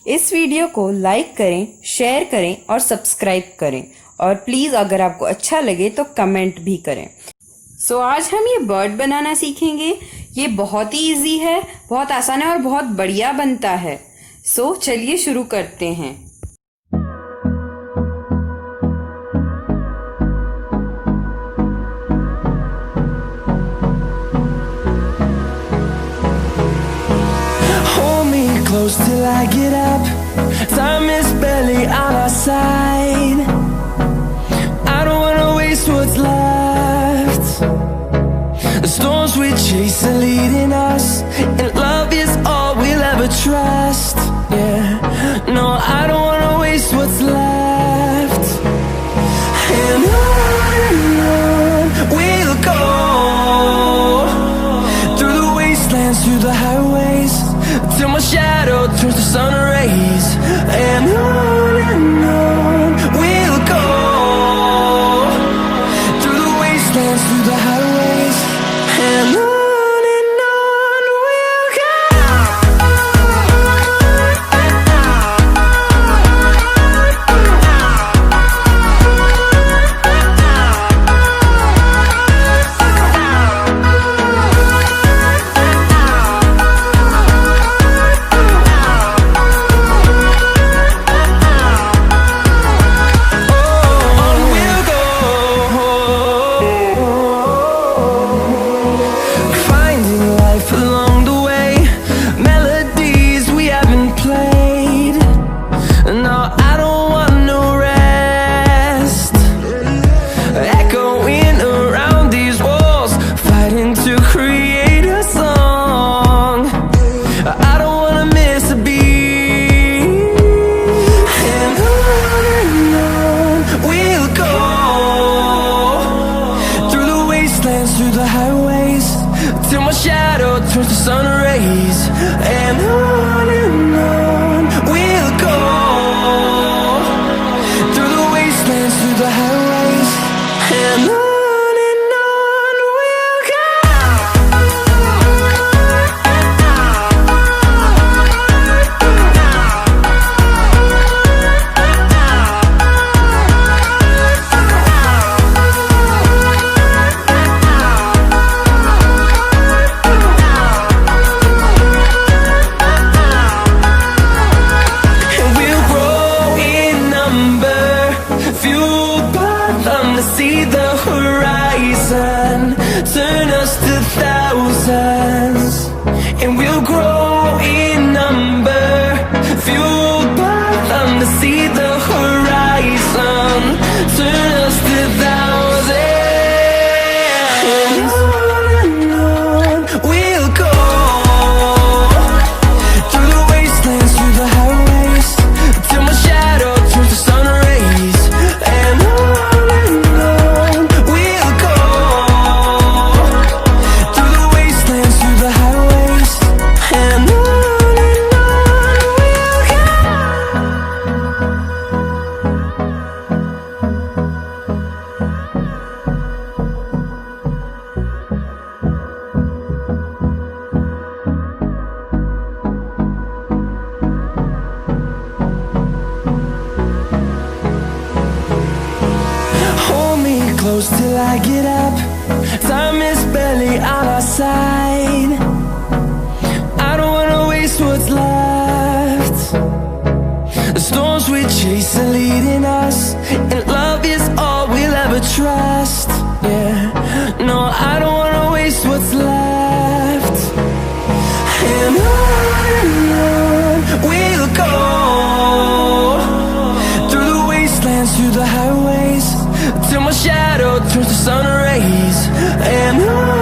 इस वीडियो को लाइक करें, शेयर करें और सब्सक्राइब करें और प्लीज़ अगर आपको अच्छा लगे तो कमेंट भी करें। आज हम ये बर्ड बनाना सीखेंगे। ये बहुत ही इजी है, बहुत आसान है और बहुत बढ़िया बनता है। चलिए शुरू करते हैं। Close till I get up. Time is barely on our side. I don't wanna waste what's left. The storms we chase are leading us, and love is all we'll ever trust. Yeah, no, I don't wanna waste what's left. And on we'll go, through the wastelands, through the highways, till my shadow turns to sun rays. And on we'll go, through the wastelands, through the highways. And on we'll go. Through the highways, till my shadow turns to sun rays. And on we'll go, through the wastelands, through the highways. And on we'll go. See the horizon, turn us to thousands, and we'll grow in number, fueled by them. To see the horizon, turn us to thousands, and on we'll go, through the wastelands, through the highways, till my shadow turns to sun rays. And close till I get up. Time is barely on our side. I don't wanna waste what's left. The storms we chase are leading us, and love is all we'll ever trust. Yeah, no, I don't wanna waste what's left. And on we'll go, through the wastelands, through the highways, till my shadow turns to sun rays. And on